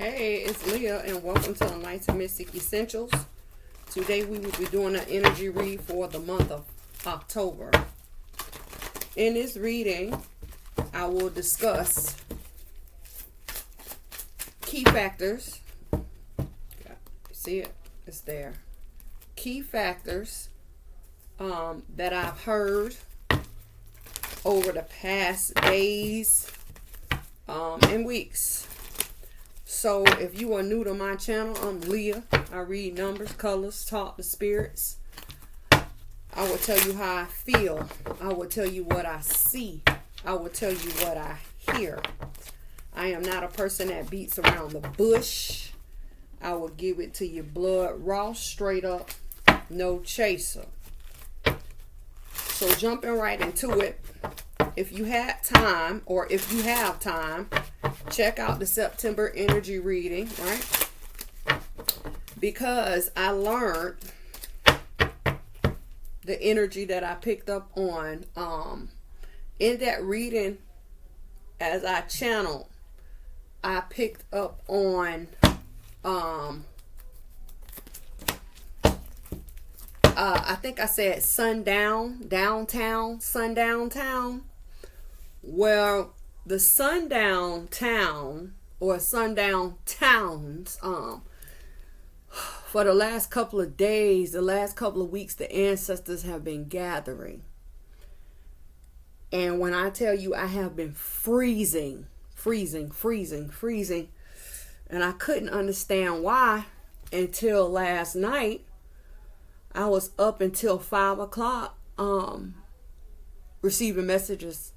Hey, it's Leah, and welcome to Enlightened Mystic Essentials. Today we will be doing an energy read for the month of October. In this reading, I will discuss key factors. See it? It's there. Key factors that I've heard over the past days and weeks. So if you are new to my channel, I'm Leah. I read numbers, colors, talk to spirits. I will tell you how I feel. I will tell you what I see. I will tell you what I hear. I am not a person that beats around the bush. I will give it to you blood raw, straight up, no chaser. So jumping right into it. If you had time, or if you have time, check out the September energy reading, right? Because I learned the energy that I picked up on in that reading. As I channeled, I picked up on I think I said sundown, downtown, sundown town. Well, the sundown town or sundown towns, for the last couple of days, the last couple of weeks, the ancestors have been gathering. And when I tell you I have been freezing, and I couldn't understand why until last night. I was up until 5 o'clock receiving messages.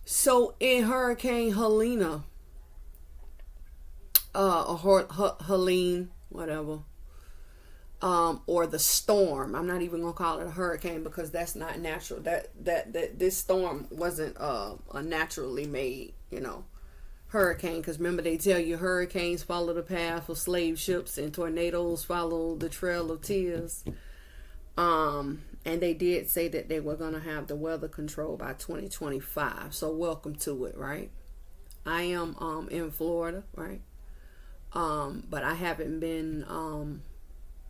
So in Hurricane Helene, Helene, whatever, or the storm. I'm not even gonna call it a hurricane because that's not natural. That this storm wasn't a naturally made, hurricane. Because remember, they tell you hurricanes follow the path of slave ships and tornadoes follow the trail of tears. And they did say that they were going to have the weather control by 2025. So welcome to it, right? I am in Florida, right? But I haven't been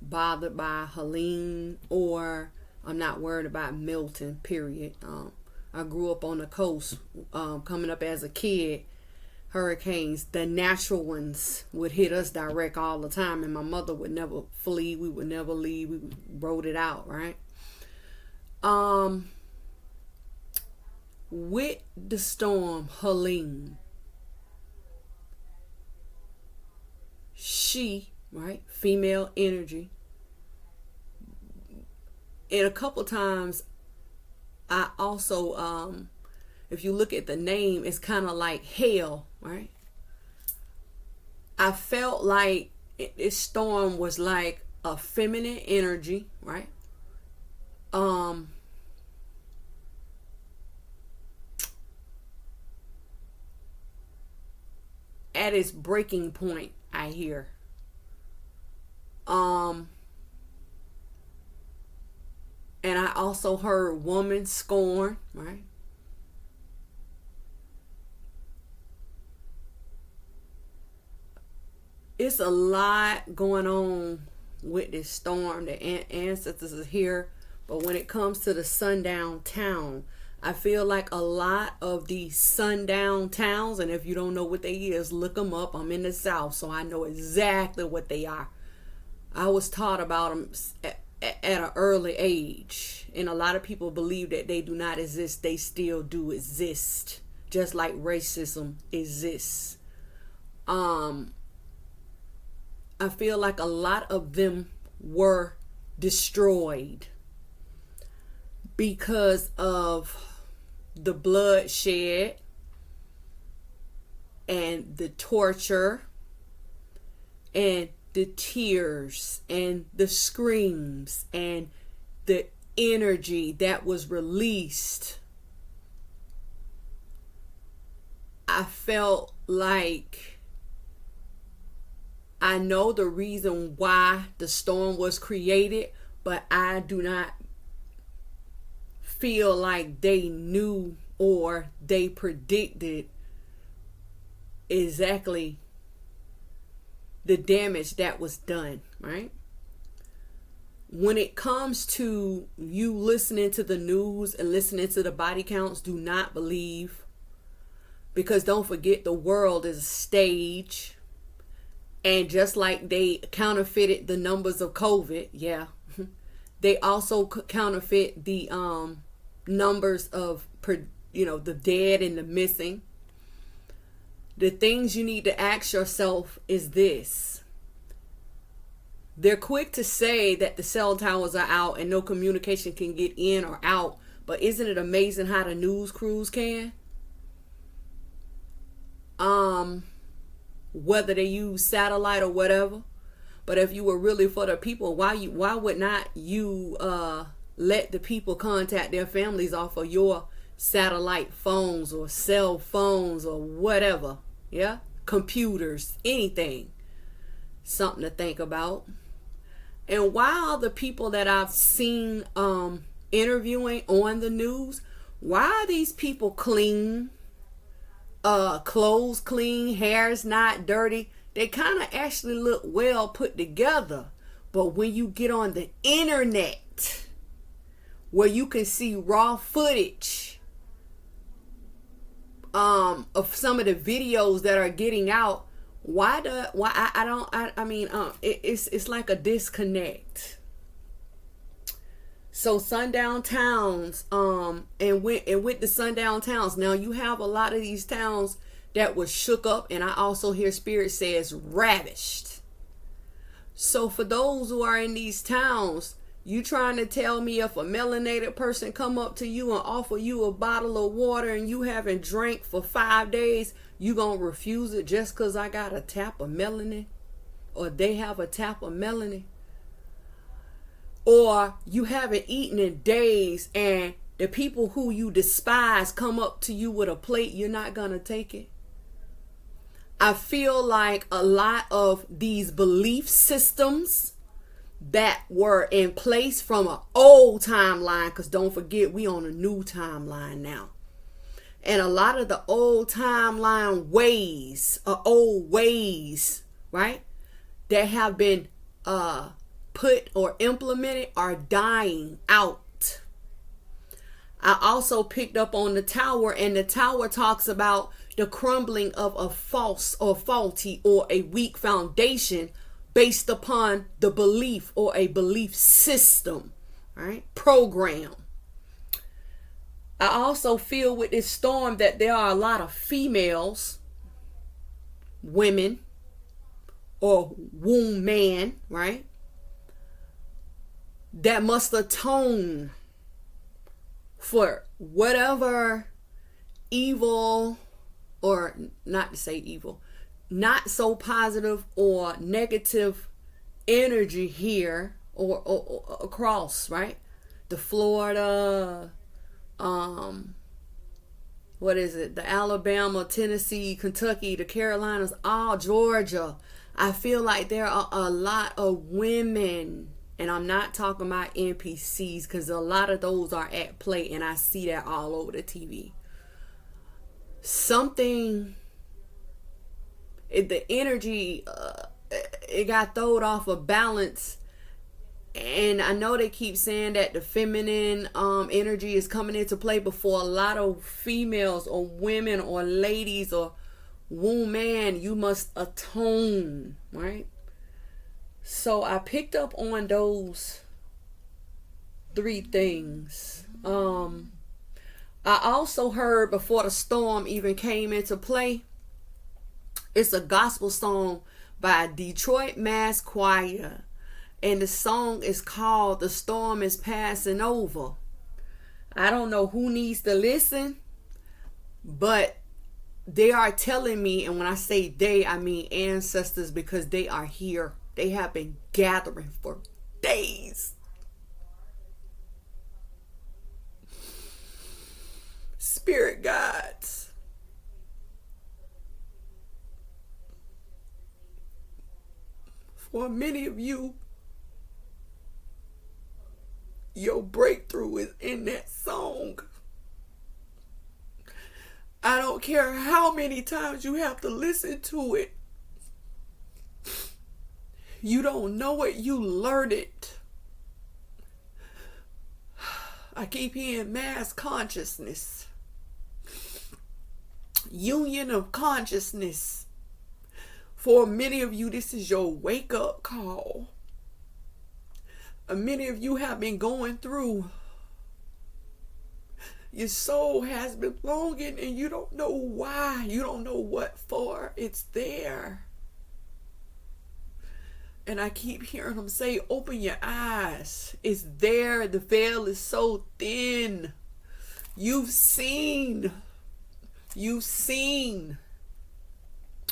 bothered by Helene, or I'm not worried about Milton, period. I grew up on the coast, coming up as a kid. Hurricanes, the natural ones, would hit us direct all the time, and my mother would never flee. We would never leave. We rode it out, right? With the storm Helene, she, right, female energy, and a couple times I also if you look at the name, it's kind of like hell, right? I felt like this storm was like a feminine energy, right? At its breaking point, I hear. And I also heard woman scorn, right? It's a lot going on with this storm. The ancestors are here. But when it comes to the sundown town, I feel like a lot of these sundown towns, and if you don't know what they is, look them up. I'm in the South, so I know exactly what they are. I was taught about them at an early age. And a lot of people believe that they do not exist. They still do exist. Just like racism exists. I feel like a lot of them were destroyed because of the bloodshed and the torture and the tears and the screams and the energy that was released. I felt like I know the reason why the storm was created, but I do not feel like they knew or they predicted exactly the damage that was done, right? When it comes to you listening to the news and listening to the body counts, do not believe, because don't forget, the world is a stage. And just like they counterfeited the numbers of COVID, yeah, they also counterfeit the numbers of, the dead and the missing. The things you need to ask yourself is this. They're quick to say that the cell towers are out and no communication can get in or out. But isn't it amazing how the news crews can? Whether they use satellite or whatever. But if you were really for the people, why would not you let the people contact their families off of your satellite phones or cell phones or whatever? Yeah? Computers, anything. Something to think about. And why are the people that I've seen interviewing on the news, why are these people clean? Clothes clean, hair's not dirty. They kind of actually look well put together. But when you get on the internet, where you can see raw footage of some of the videos that are getting out, it's like a disconnect. So sundown towns, and with the sundown towns, now you have a lot of these towns that was shook up, and I also hear Spirit says ravished. So for those who are in these towns, you trying to tell me if a melanated person come up to you and offer you a bottle of water and you haven't drank for 5 days, you gonna refuse it just because I got a tap of melanin, or they have a tap of melanin? Or you haven't eaten in days and the people who you despise come up to you with a plate, you're not gonna take it? I feel like a lot of these belief systems that were in place from an old timeline, because don't forget, we on a new timeline now. And a lot of the old timeline ways, old ways, right, that have been put or implemented are dying out. I also picked up on the tower, and the tower talks about the crumbling of a false or faulty or a weak foundation based upon the belief or a belief system, right? Program. I also feel with this storm that there are a lot of females, women, or womb man, right, that must atone for whatever evil, or not to say evil, not so positive or negative energy here or across, right? The Florida, what is it? The Alabama, Tennessee, Kentucky, the Carolinas, all Georgia. I feel like there are a lot of women, and I'm not talking about NPCs, because a lot of those are at play, and I see that all over the TV. The energy, it got thrown off of balance. And I know they keep saying that the feminine energy is coming into play, but for a lot of females or women or ladies or woman, you must atone, right? So I picked up on those 3 things. I also heard, before the storm even came into play, it's a gospel song by Detroit Mass Choir. And the song is called "The Storm is Passing Over." I don't know who needs to listen, but they are telling me, and when I say they, I mean ancestors, because they are here. They have been gathering for days. Spirit guides. For many of you, your breakthrough is in that song. I don't care how many times you have to listen to it. You don't know it, you learn it. I keep hearing mass consciousness, union of consciousness. For many of you, this is your wake-up call. Many of you have been going through. Your soul has been longing and you don't know why. You don't know what for. It's there. And I keep hearing them say, open your eyes. It's there. The veil is so thin. You've seen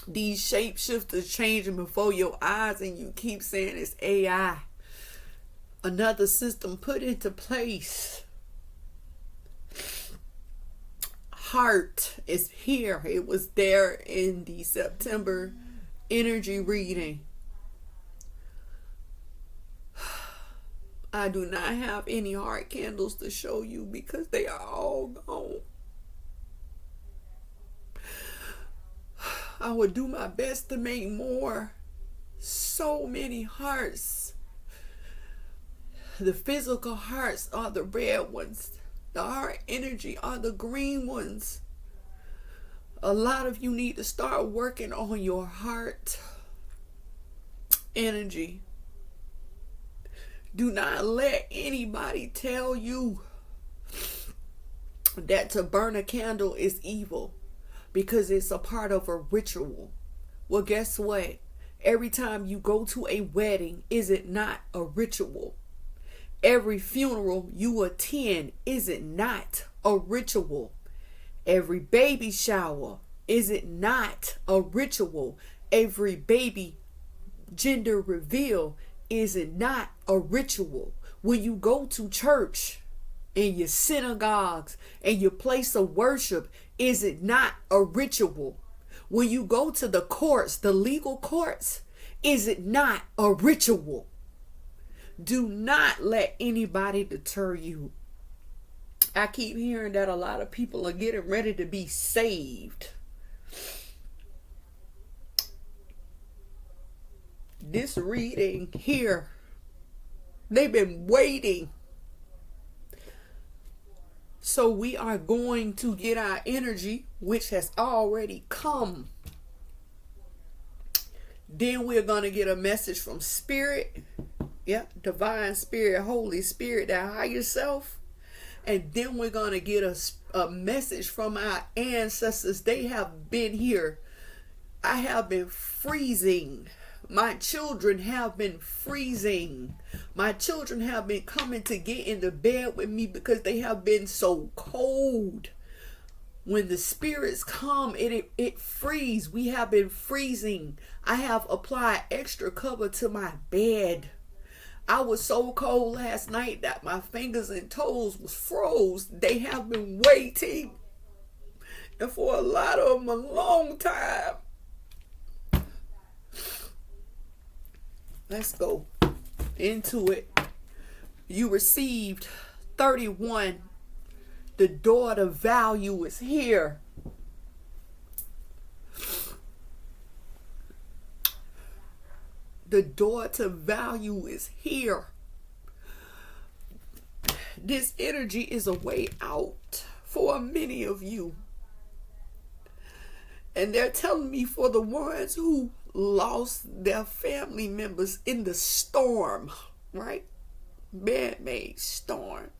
these shapeshifters changing before your eyes, and you keep saying it's AI. Another system put into place. Heart is here. It was there in the September energy reading. I do not have any heart candles to show you because they are all gone. I would do my best to make more. So many hearts. The physical hearts are the red ones. The heart energy are the green ones. A lot of you need to start working on your heart energy. Do not let anybody tell you that to burn a candle is evil because it's a part of a ritual. Well, guess what? Every time you go to a wedding, is it not a ritual? Every funeral you attend, is it not a ritual? Every baby shower, is it not a ritual? Every baby gender reveal, is it not a ritual? When you go to church, in your synagogues, and your place of worship, is it not a ritual? When you go to the courts, the legal courts, is it not a ritual? Do not let anybody deter you. I keep hearing that a lot of people are getting ready to be saved. This reading here, they've been waiting. So we are going to get our energy, which has already come. Then we're going to get a message from Spirit. Yep, Divine Spirit, Holy Spirit, that higher self. And then we're going to get a message from our ancestors. They have been here. I have been freezing. My children have been freezing. My children have been coming to get into bed with me because they have been so cold. When the spirits come, it freeze. We have been freezing. I have applied extra cover to my bed. I was so cold last night that my fingers and toes was froze. They have been waiting. And for a lot of them, a long time. Let's go into it. You received 31. The door to value is here. The door to value is here. This energy is a way out for many of you. And they're telling me for the ones who lost their family members in the storm, right? Man-made storm.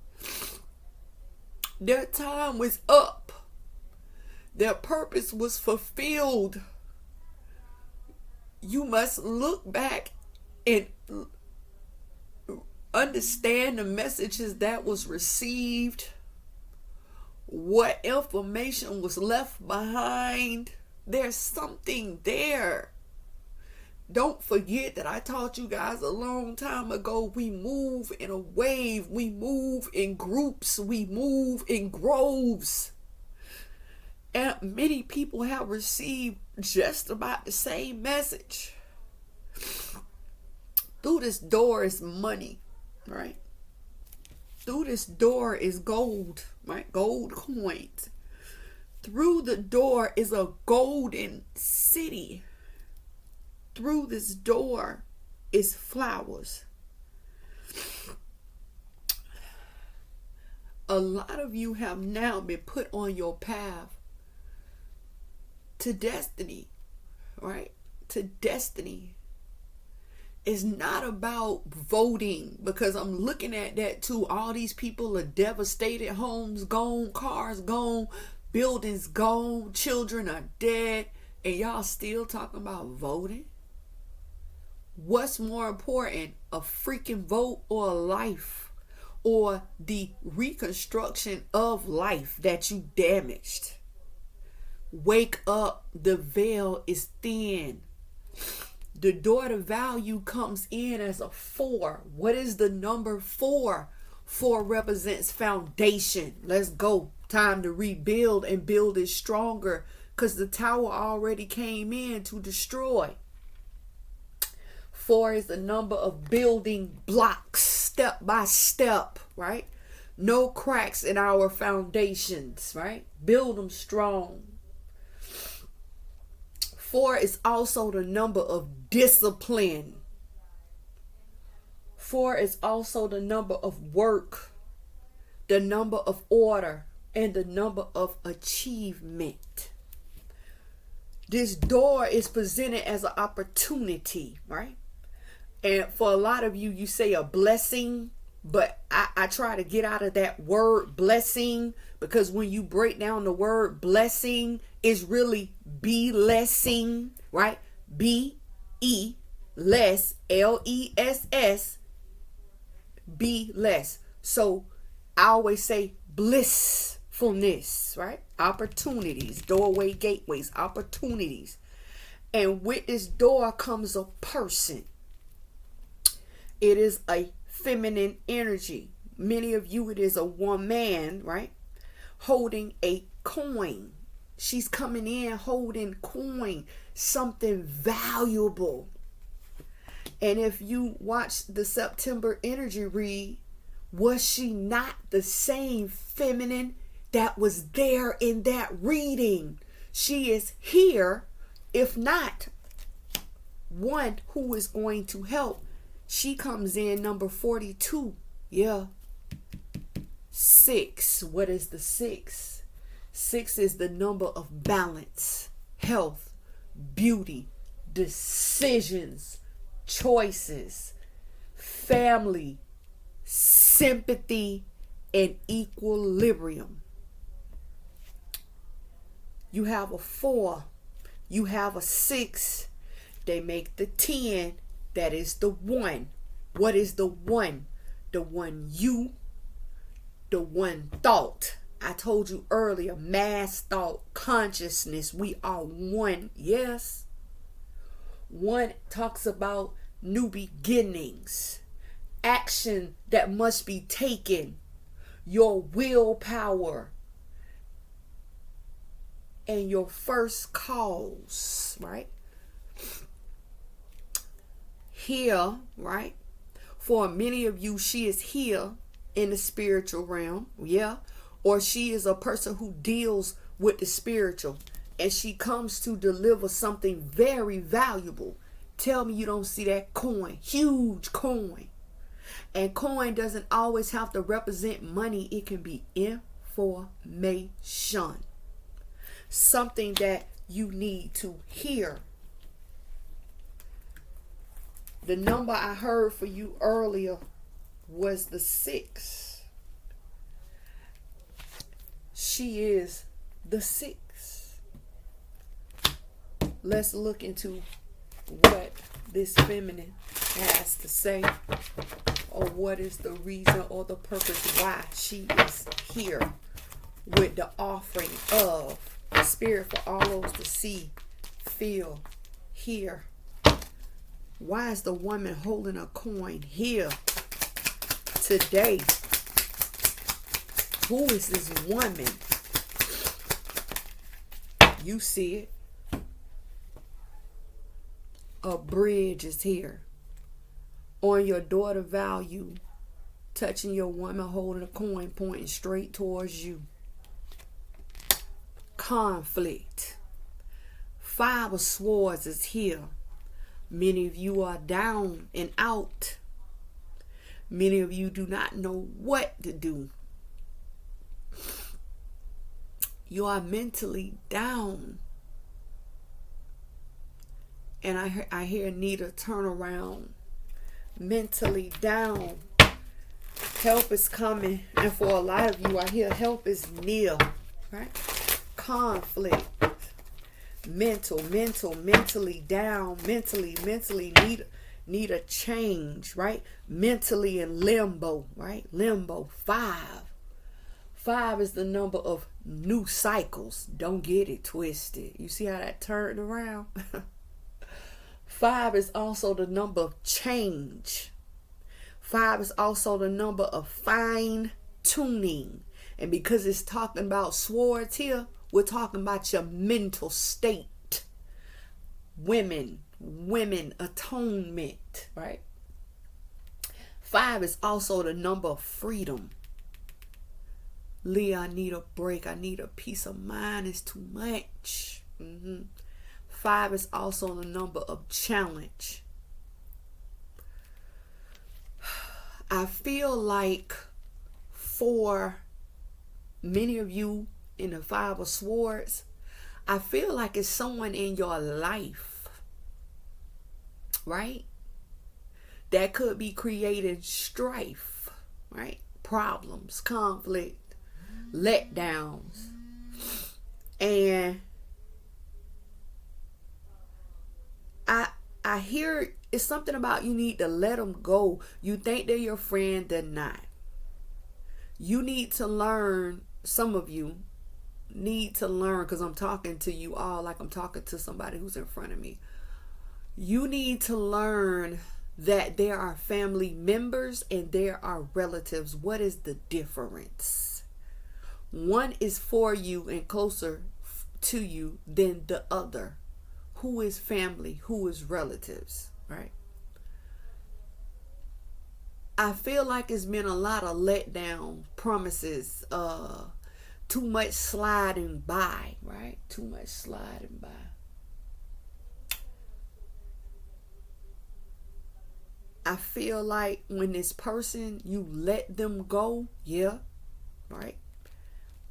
Their time was up. Their purpose was fulfilled. You must look back and understand the messages that was received, what information was left behind. There's something there. Don't forget that I taught you guys a long time ago, we move in a wave, we move in groups, we move in groves. And many people have received just about the same message. Through this door is money, right? Through this door is gold, right? Gold coins. Through the door is a golden city. Through this door is flowers. A lot of you have now been put on your path to destiny, right? To destiny. It's not about voting, because I'm looking at that too. All these people are devastated. Homes gone, cars gone, buildings gone, children are dead, and y'all still talking about voting? What's more important, a freaking vote or a life, or the reconstruction of life that you damaged? Wake up, the veil is thin. The daughter value comes in as a 4. What is the number 4? 4 represents foundation. Let's go. Time to rebuild and build it stronger, because the tower already came in to destroy. 4 is the number of building blocks, step by step, right? No cracks in our foundations, right? Build them strong. 4 is also the number of discipline. 4 is also the number of work, the number of order, and the number of achievement. This door is presented as an opportunity, right? And for a lot of you, you say a blessing, but I try to get out of that word blessing, because when you break down the word blessing, it's really blessing, right? B-E, less, L-E-S-S, be less. So I always say blissfulness, right? Opportunities, doorway, gateways, opportunities. And with this door comes a person. It is a feminine energy. Many of you, it is a woman, right? Holding a coin. She's coming in holding coin, something valuable. And if you watch the September energy read, was she not the same feminine that was there in that reading? She is here, if not one who is going to help. She comes in number 42. Yeah. 6. What is the 6? 6 is the number of balance, health, beauty, decisions, choices, family, sympathy, and equilibrium. You have a 4. You have a 6. They make the 10. That is the 1. What is the 1? The one you, the one thought. I told you earlier, mass thought, consciousness. We are one. Yes. 1 talks about new beginnings, action that must be taken, your willpower, and your first cause, right? Here, right? For many of you, she is here in the spiritual realm, yeah? Or she is a person who deals with the spiritual, and she comes to deliver something very valuable. Tell me you don't see that coin, huge coin. And coin doesn't always have to represent money. It can be information. Something that you need to hear. The number I heard for you earlier was the 6. She is the 6. Let's look into what this feminine has to say, or what is the reason or the purpose why she is here with the offering of spirit for all those to see, feel, hear. Why is the woman holding a coin here today? Who is this woman? You see it. A bridge is here. On your daughter value, touching your woman holding a coin, pointing straight towards you. Conflict. 5 of Swords is here. Many of you are down and out. Many of you do not know what to do. You are mentally down. And I hear need a turnaround. Mentally down. Help is coming. And for a lot of you, I hear help is near. Right? Conflict. Mentally down. Mentally need a change. Right? Mentally in limbo. Right? Limbo. 5. 5 is the number of new cycles. Don't get it twisted. You see how that turned around? 5 is also the number of change. 5 is also the number of fine tuning. And because it's talking about swords here, we're talking about your mental state. Women, atonement, right? 5 is also the number of freedom. Leah, I need a break. I need a peace of mind. It's too much. 5 is also the number of challenge. I feel like for many of you in the 5 of Swords, I feel like it's someone in your life, right? That could be creating strife, right? Problems, conflict, letdowns. And I hear it's something about you need to let them go. You think they're your friend, they're not. You need to learn, some of you need to learn, because I'm talking to you all like I'm talking to somebody who's in front of me. You need to learn that there are family members and there are relatives. What is the difference? One is for you and closer to you than the other. Who is family? Who is relatives? Right? I feel like it's been a lot of letdown promises, too much sliding by, right? Too much sliding by. I feel like when this person, you let them go, yeah, right?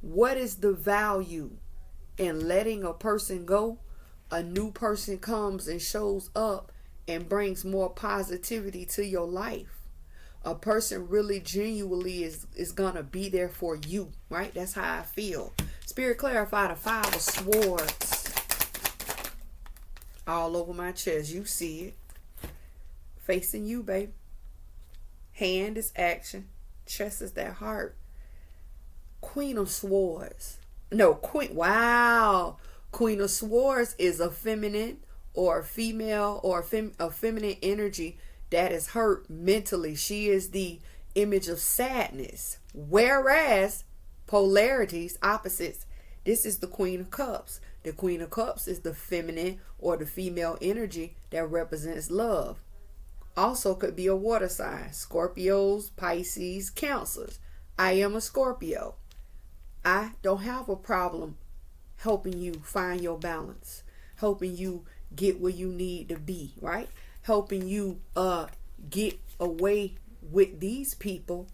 What is the value in letting a person go? A new person comes and shows up and brings more positivity to your life. A person really genuinely is going to be there for you, right? That's how I feel. Spirit, clarify the 5 of Swords all over my chest. You see it. Facing you, babe. Hand is action. Chest is that heart. Queen of Swords. No, Queen. Wow. Queen of Swords is a feminine or a female or a feminine energy that is hurt mentally. She is the image of sadness. Whereas polarities, opposites, this is the Queen of Cups. The Queen of Cups is the feminine or the female energy that represents love. Also could be a water sign. Scorpios, Pisces, Cancers. I am a Scorpio. I don't have a problem helping you find your balance, helping you get where you need to be, right? Helping you get away with these people.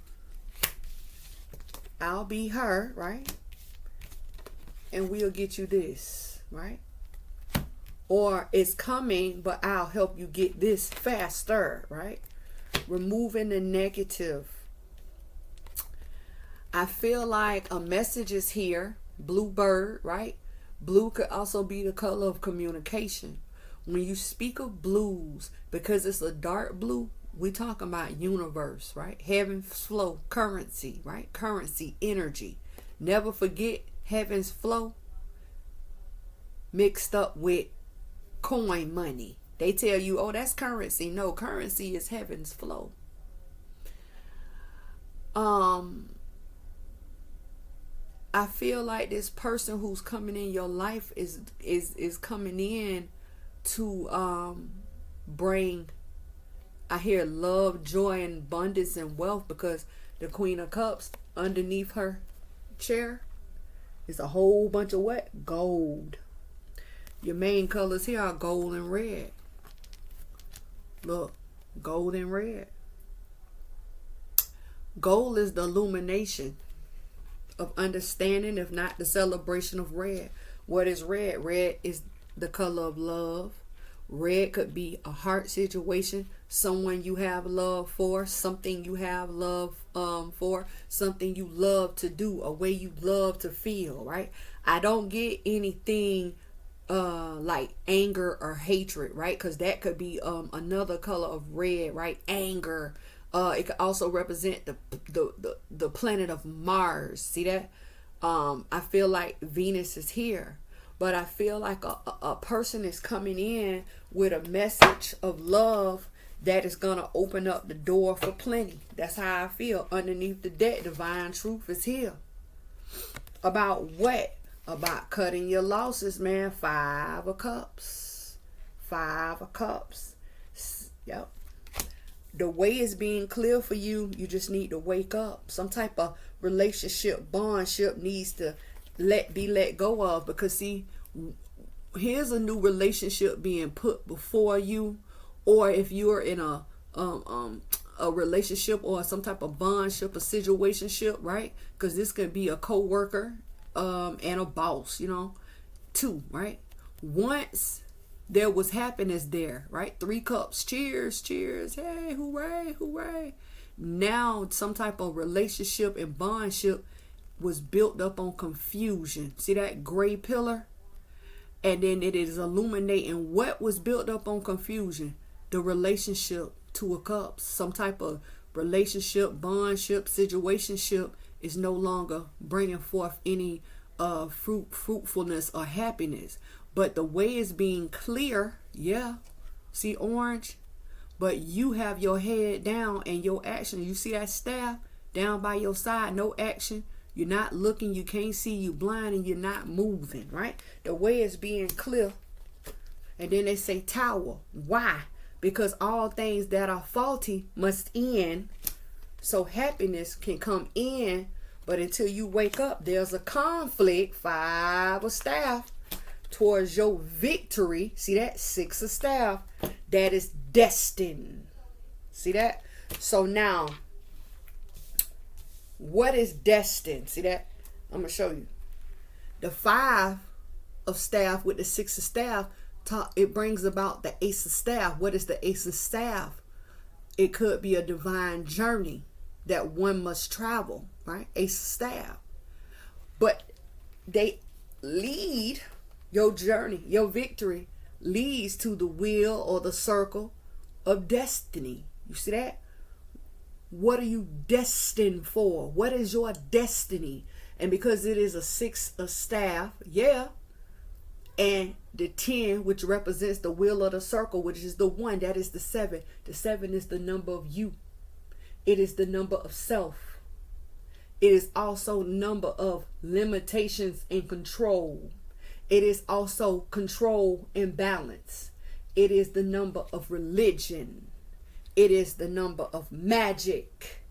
I'll be her, right? And we'll get you this, right? Or it's coming, but I'll help you get this faster, right? Removing the negative. I feel like a message is here. Blue bird, right? Blue could also be the color of communication. When you speak of blues, because it's a dark blue, we talk about universe, right? Heaven's flow, currency, right? Currency, energy. Never forget heaven's flow mixed up with coin money. They tell you, oh, that's currency. No, currency is heaven's flow. I feel like this person who's coming in your life is coming in to bring, I hear, love, joy, and abundance and wealth, because the Queen of Cups underneath her chair is a whole bunch of what? Gold. Your main colors here are gold and red. Look, gold and red. Gold is the illumination of understanding, if not the celebration of red. What is red? Red is the color of love. Red could be a heart situation, someone you have love for, something you have love for, something you love to do, a way you love to feel, right? I don't get anything like anger or hatred, right? Because that could be another color of red, right? Anger. It could also represent the planet of Mars. See that? I feel like Venus is here. But I feel like a person is coming in with a message of love that is going to open up the door for plenty. That's how I feel. Underneath the deck, divine truth is here. About what? About cutting your losses, man. 5 of Cups. 5 of Cups. Yep. The way is being clear for you. You just need to wake up. Some type of relationship, bondship needs to be let go of, because see, here's a new relationship being put before you, or if you're in a relationship or some type of bondship or situationship, right? Because this could be a co-worker and a boss, you know, too, right? Once there was happiness there, right? 3 cups, cheers, cheers, hey, hooray, hooray. Now some type of relationship and bondship was built up on confusion. See that gray pillar? And then it is illuminating what was built up on confusion. The relationship, 2 of Cups. Some type of relationship, bondship, situationship is no longer bringing forth any fruitfulness or happiness. But the way is being clear. Yeah. See orange? But you have your head down and your action. You see that staff down by your side? No action. You're not looking, you can't see, you blind, and you're not moving, right? The way is being clear. And then they say tower. Why? Because all things that are faulty must end, so happiness can come in. But until you wake up, there's a conflict. 5 of staff towards your victory. See that? 6 of staff. That is destined. See that? So now, what is destined? See that? I'm going to show you. The 5 of staff with the 6 of staff, it brings about the Ace of staff. What is the Ace of staff? It could be a divine journey that one must travel, right? Ace of staff. But they lead your journey, your victory leads to the wheel or the circle of destiny. You see that? What are you destined for? What is your destiny? And because it is a 6 of staff, yeah, and the 10, which represents the wheel of the circle, which is the 1, that is the 7. The 7 is the number of you. It is the number of self. It is also number of limitations and control. It is also control and balance. It is the number of religion. It is the number of magic.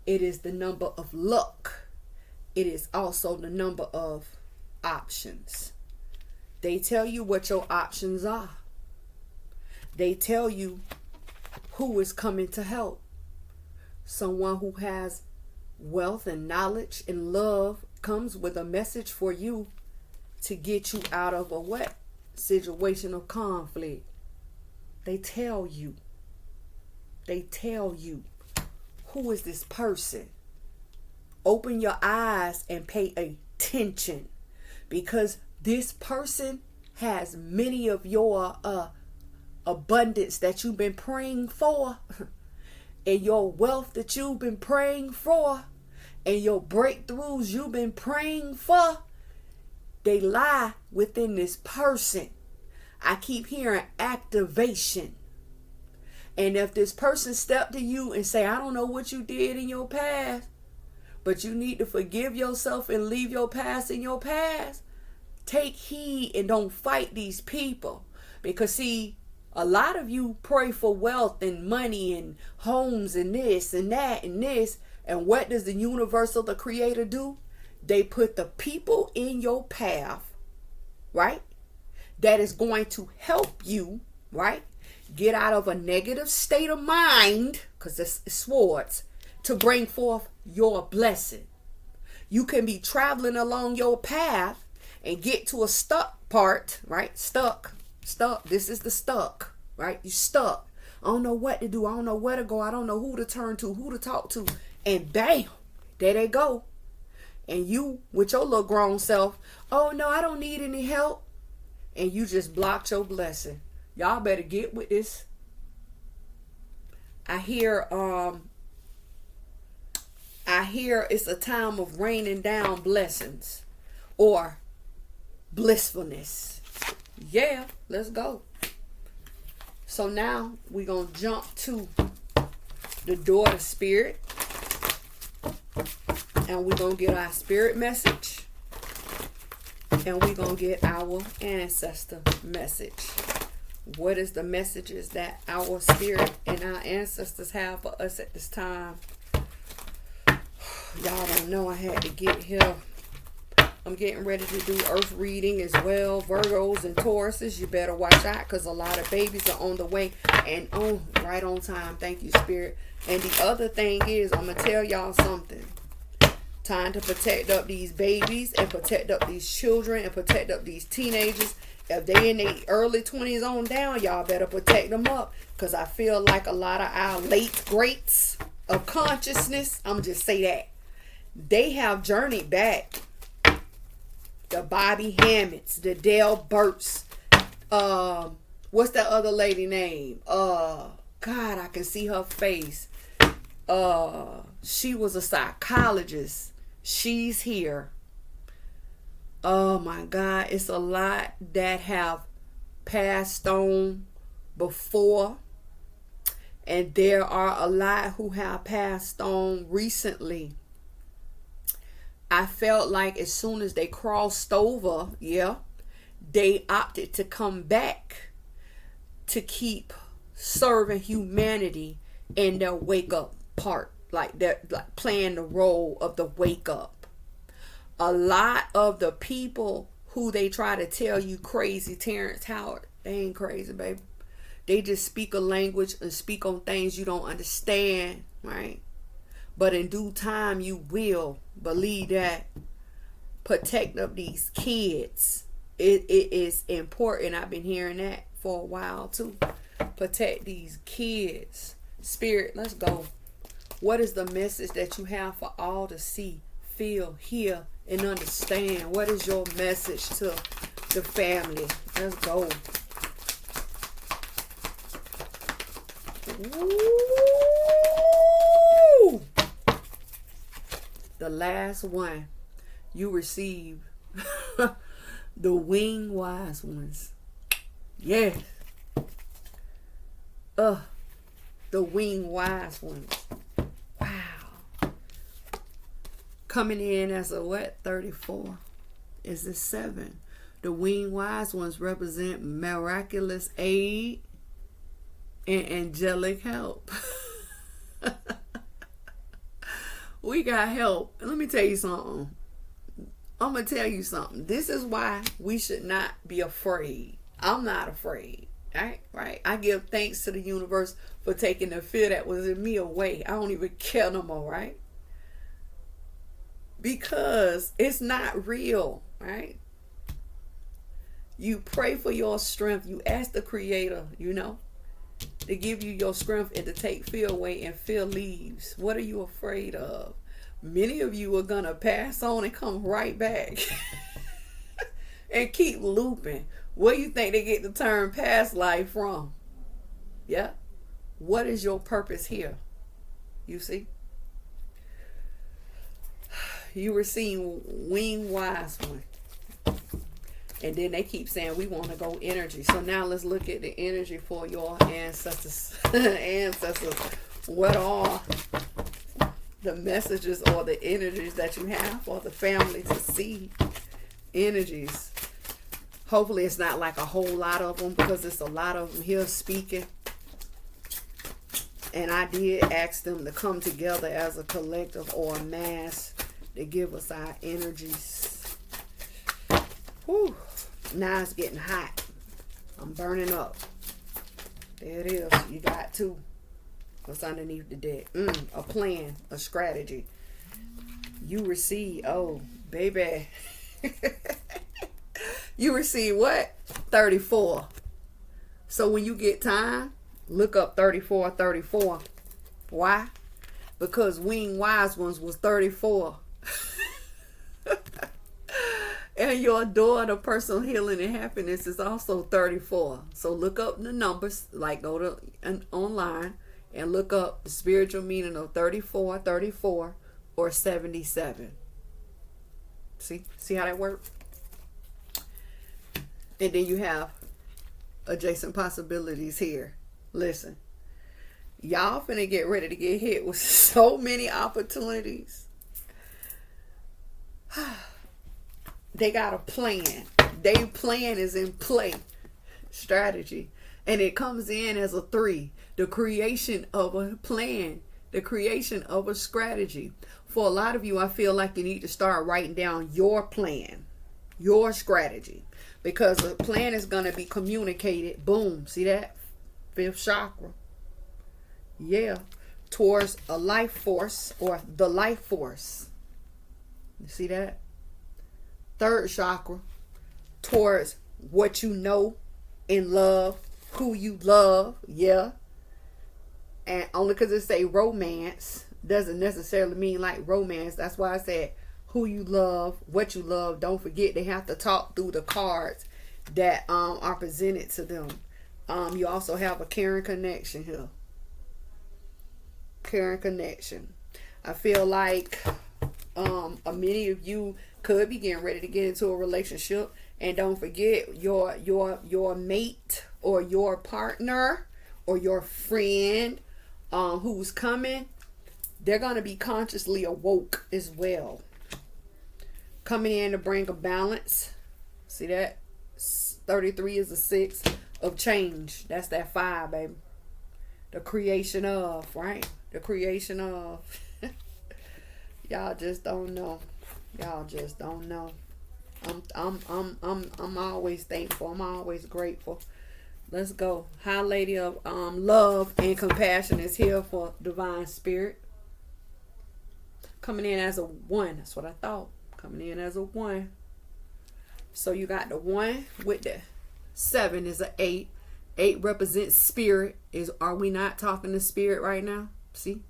It is the number of luck. It is also the number of options. They tell you what your options are. They tell you who is coming to help. Someone who has wealth and knowledge and love comes with a message for you to get you out of a what? Situation of conflict. They tell you. They tell you, who is this person? Open your eyes and pay attention, because this person has many of your abundance that you've been praying for, and your wealth that you've been praying for, and your breakthroughs you've been praying for. They lie within this person. I keep hearing activation. And if this person step to you and say, I don't know what you did in your past, but you need to forgive yourself and leave your past in your past, take heed and don't fight these people. Because see, a lot of you pray for wealth and money and homes and this and that and this. And what does the universe or the creator do? They put the people in your path, right? That is going to help you right? Get out of a negative state of mind, because it's swords, to bring forth your blessing. You can be traveling along your path and get to a stuck part, right? Stuck. This is the stuck, right? You stuck. I don't know what to do. I don't know where to go. I don't know who to turn to, who to talk to. And bam, there they go. And you, with your little grown self, oh no, I don't need any help. And you just blocked your blessing. Y'all better get with this. I hear it's a time of raining down blessings or blissfulness. Yeah, let's go. So now we're going to jump to the daughter spirit. And we're going to get our spirit message. And we're going to get our ancestor message. What is the messages that our spirit and our ancestors have for us at this time? Y'all don't know I had to get here. I'm getting ready to do earth reading as well. Virgos and Tauruses, you better watch out because a lot of babies are on the way. And right on time. Thank you, Spirit. And the other thing is, I'm going to tell y'all something. Time to protect up these babies and protect up these children and protect up these teenagers. If they in their early 20s on down, y'all better protect them up. Because I feel like a lot of our late greats of consciousness, I'm just say that, they have journeyed back. The Bobby Hammonds, the Dale Burts, what's that other lady name? God, I can see her face. She was a psychologist. She's here. Oh my God, it's a lot that have passed on before. And there are a lot who have passed on recently. I felt like as soon as they crossed over, they opted to come back to keep serving humanity in their wake up part. Like they're like playing the role of the wake up. A lot of the people who they try to tell you crazy, Terrence Howard, they ain't crazy, baby. They just speak a language and speak on things you don't understand, right? But in due time, you will believe that. Protect up these kids. It is important. I've been hearing that for a while too. Protect these kids. Spirit, let's go. What is the message that you have for all to see, feel, hear, and understand? What is your message to the family? Let's go. Ooh. The last one, you receive the winged wise ones. Yes. The winged wise ones. Wow. Coming in as a what? 34. Is it 7? The winged wise ones represent miraculous aid and angelic help. We got help. Let me tell you something. I'm going to tell you something. This is why we should not be afraid. I'm not afraid. Right? I give thanks to the universe for taking the fear that was in me away. I don't even care no more, right? Because it's not real, right? You pray for your strength. You ask the Creator, to give you your strength and to take fear away, and fear leaves. What are you afraid of? Many of you are going to pass on and come right back and keep looping. Where you think they get the term past life from? Yeah. What is your purpose here? You see? You were seeing winged wise one. And then they keep saying we want to go energy. So now let's look at the energy for your ancestors. What are the messages or the energies that you have for the family to see? Energies. Hopefully it's not like a whole lot of them, because it's a lot of them here speaking. And I did ask them to come together as a collective or a mass to give us our energies. Whew. Now it's getting hot. I'm burning up. There it is. You got two. What's underneath the deck? A plan, a strategy. You receive, oh, baby. You receive what? 34. So when you get time, look up 34. Why? Because Winged Wise Ones was 34. And your door to personal healing and happiness is also 34. So look up the numbers, like go to online and look up the spiritual meaning of 34, or 77. See how that works? And then you have adjacent possibilities here. Listen, y'all finna get ready to get hit with so many opportunities. They got a plan. Their plan is in play. Strategy. And it comes in as a 3. The creation of a plan. The creation of a strategy. For a lot of you, I feel like you need to start writing down your plan. Your strategy. Because a plan is going to be communicated. Boom. See that? 5th chakra. Yeah. Towards a life force, or the life force. You see that? 3rd chakra. Towards what you know in love. Who you love. Yeah. And only because it say romance doesn't necessarily mean like romance. That's why I said who you love, what you love. Don't forget they have to talk through the cards that are presented to them. You also have a caring connection here. Caring connection. I feel like many of you could be getting ready to get into a relationship, and don't forget your mate or your partner or your friend who's coming. They're going to be consciously awoke as well. Coming in to bring a balance. See that? 33 is a 6 of change. That's that 5, baby. The creation of, right? The creation of. Y'all just don't know. Y'all just don't know. I'm always thankful. I'm always grateful. Let's go. High Lady of love and compassion is here for Divine Spirit. Coming in as a 1. That's what I thought. Coming in as a 1. So you got the 1 with the 7 is an 8. 8 represents spirit. Are we not talking to spirit right now? See?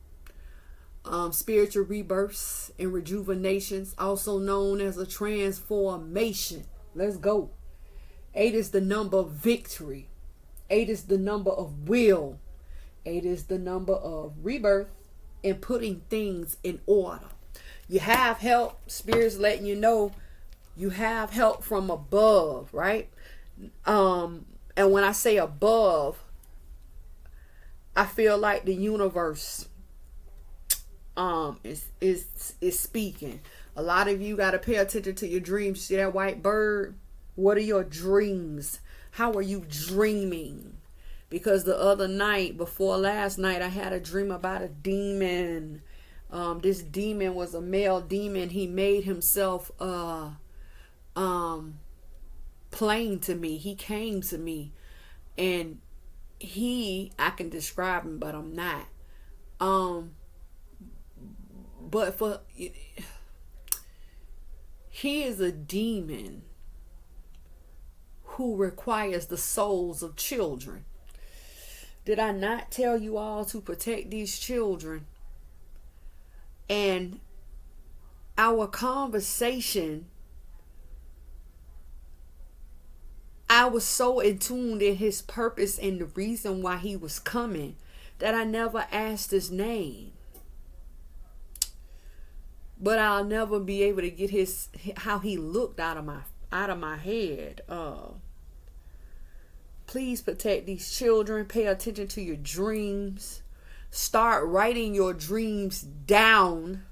Spiritual rebirths and rejuvenations, also known as a transformation. Let's go. 8 is the number of victory. 8 is the number of will. 8 is the number of rebirth and putting things in order. You have help. Spirit's letting you know you have help from above, right? And when I say above, I feel like the universe is speaking. A lot of you got to pay attention to your dreams. See that white bird? What are your dreams? How are you dreaming? Because the other night, before last night, I had a dream about a demon. This demon was a male demon. He made himself plain to me. He came to me, and I can describe him, but I'm not. But he is a demon who requires the souls of children. Did I not tell you all to protect these children? And our conversation, I was so in tune in his purpose and the reason why he was coming that I never asked his name. But I'll never be able to get how he looked out of my head. Please protect these children. Pay attention to your dreams. Start writing your dreams down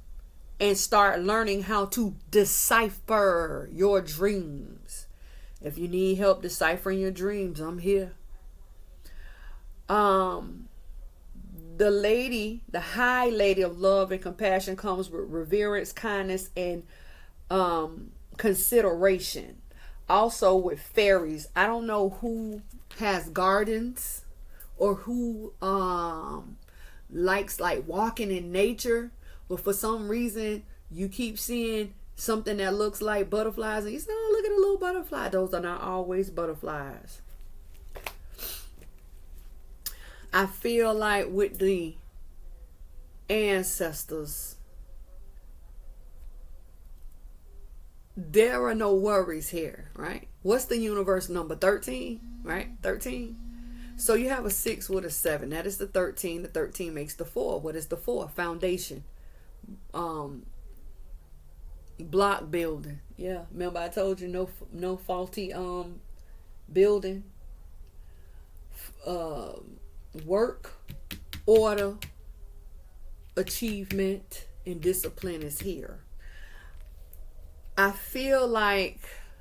and start learning how to decipher your dreams. If you need help deciphering your dreams, I'm here. The high lady of love and compassion comes with reverence, kindness, and consideration. Also with fairies. I don't know who has gardens or who likes like walking in nature, but for some reason you keep seeing something that looks like butterflies and you say, oh, look at a little butterfly. Those are not always butterflies. I feel like with the ancestors, there are no worries here, right? What's the universe number? 13, right? 13. So you have a 6 with a 7. That is the 13. The 13 makes the 4. What is the 4? Foundation. Block building. Yeah, remember I told you no faulty building. Work, order, achievement, and discipline is here. I feel like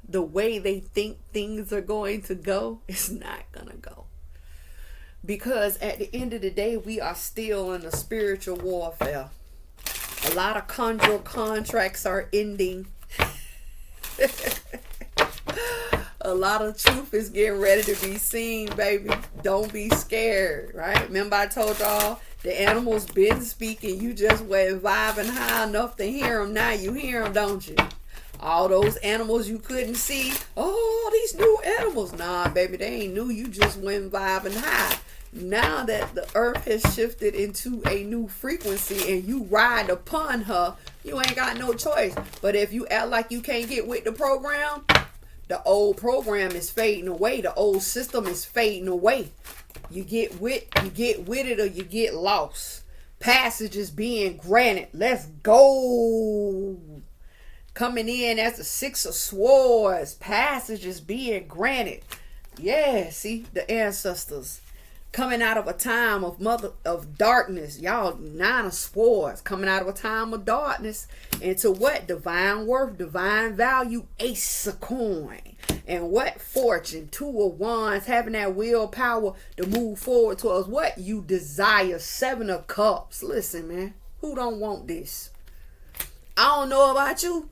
the way they think things are going to go is not gonna go, because at the end of the day we are still in a spiritual warfare. A lot of conjugal contracts are ending. A lot of truth is getting ready to be seen, baby. Don't be scared, right? Remember I told y'all the animals been speaking. You just weren't vibing high enough to hear them. Now you hear them, don't you? All those animals you couldn't see. Oh, these new animals. Nah, baby, they ain't new. You just went vibing high. Now that the earth has shifted into a new frequency and you ride upon her, you ain't got no choice. But if you act like you can't get with the program, the old program is fading away. The old system is fading away. You get with it or you get lost. Passage is being granted. Let's go. Coming in as the 6 of Swords. Passage is being granted. Yeah, see, the ancestors. Coming out of a time of darkness. Y'all, 9 of Swords. Coming out of a time of darkness into what? Divine worth, divine value, Ace of Coin. And what? Fortune, 2 of Wands. Having that willpower to move forward towards what you desire. 7 of Cups. Listen, man. Who don't want this? I don't know about you,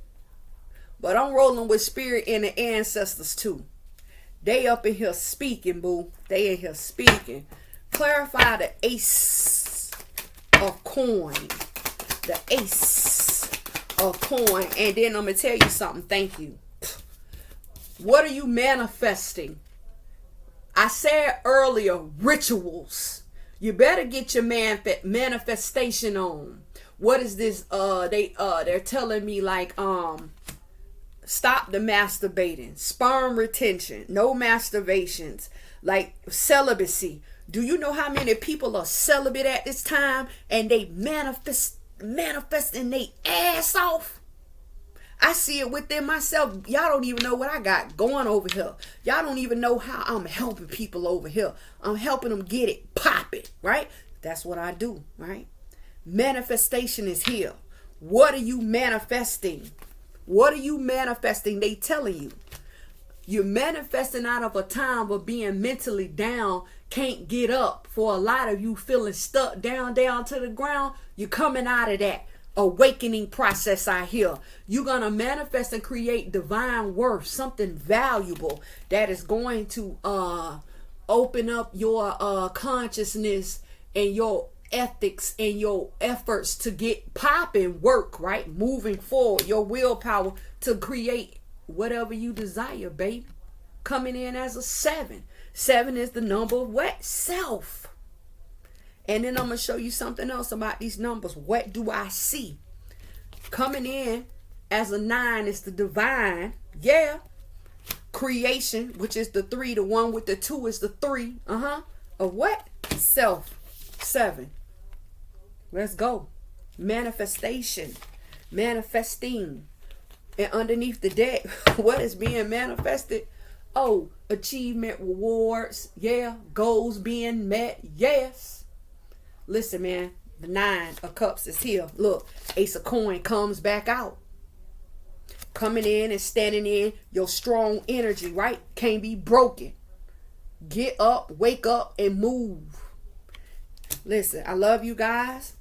but I'm rolling with spirit and the ancestors too. They up in here speaking, boo. They in here speaking. Clarify the Ace of Coin. The Ace of Coin. And then I'm going to tell you something. Thank you. What are you manifesting? I said earlier, rituals. You better get your manifestation on. What is this? They're telling me like, stop the masturbating, sperm retention, no masturbations, like celibacy. Do you know how many people are celibate at this time and they manifesting they ass off? I see it within myself. Y'all don't even know what I got going over here. Y'all don't even know how I'm helping people over here. I'm helping them get it popping, right? That's what I do, right? Manifestation is here. What are you manifesting? What are you manifesting? They telling you. You're manifesting out of a time of being mentally down, can't get up. For a lot of you feeling stuck down to the ground, you're coming out of that awakening process out here. You're going to manifest and create divine worth, something valuable that is going to open up your consciousness and your ethics and your efforts to get popping work, right? Moving forward, your willpower to create whatever you desire, baby. Coming in as a 7. 7 is the number of what? Self. And then I'm going to show you something else about these numbers. What do I see? Coming in as a 9 is the divine. Yeah. Creation, which is the 3. The one with the 2 is the 3. Of what? Self. 7. Let's go. Manifestation. Manifesting. And underneath the deck, what is being manifested? Oh, achievement, rewards. Yeah. Goals being met. Yes. Listen, man. The 9 of Cups is here. Look. Ace of Coin comes back out. Coming in and standing in your strong energy, right? Can't be broken. Get up, wake up, and move. Listen, I love you guys.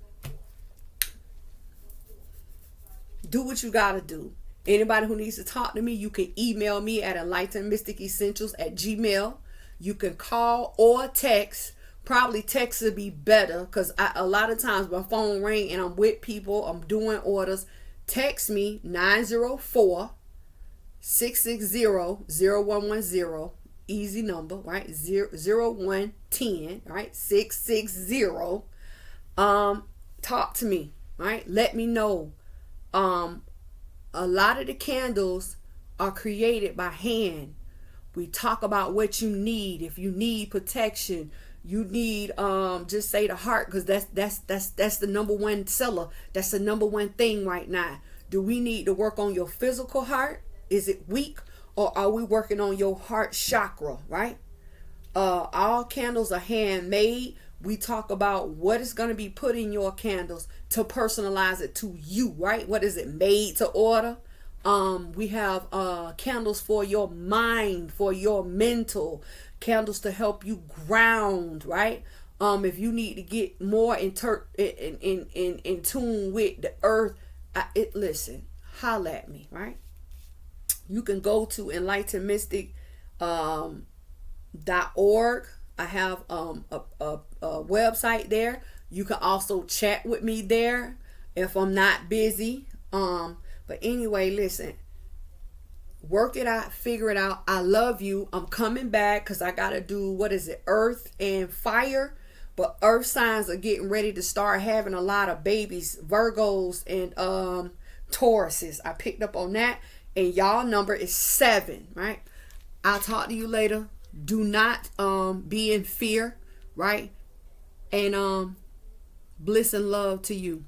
Do what you gotta do. Anybody who needs to talk to me, you can email me at enlightenedmysticessentials@gmail.com. You can call or text Probably text would be better, because a lot of times my phone ring and I'm with people, I'm doing orders. Text me 904-660-0110. Easy number, right? 0110, right? 660. Talk to me, right? Let me know. A lot of the candles are created by hand. We talk about what you need. If you need protection, you need just say the heart, because that's the number one seller. That's the number one thing right now. Do we need to work on your physical heart? Is it weak, or are we working on your heart chakra, right? All candles are handmade. We talk about what is going to be put in your candles to personalize it to you, right? What is it made to order? We have candles for your mind, for your mental, candles to help you ground, right? If you need to get more in tune with the earth, listen, holla at me, right? You can go to Enlightened Mystic .org. I have a website there. You can also chat with me there if I'm not busy. But anyway, listen, work it out, figure it out. I love you. I'm coming back because I gotta do, what is it, earth and fire. But earth signs are getting ready to start having a lot of babies, Virgos and Tauruses. I picked up on that, and y'all number is 7, right? I'll talk to you later. Do not be in fear, right? And bliss and love to you.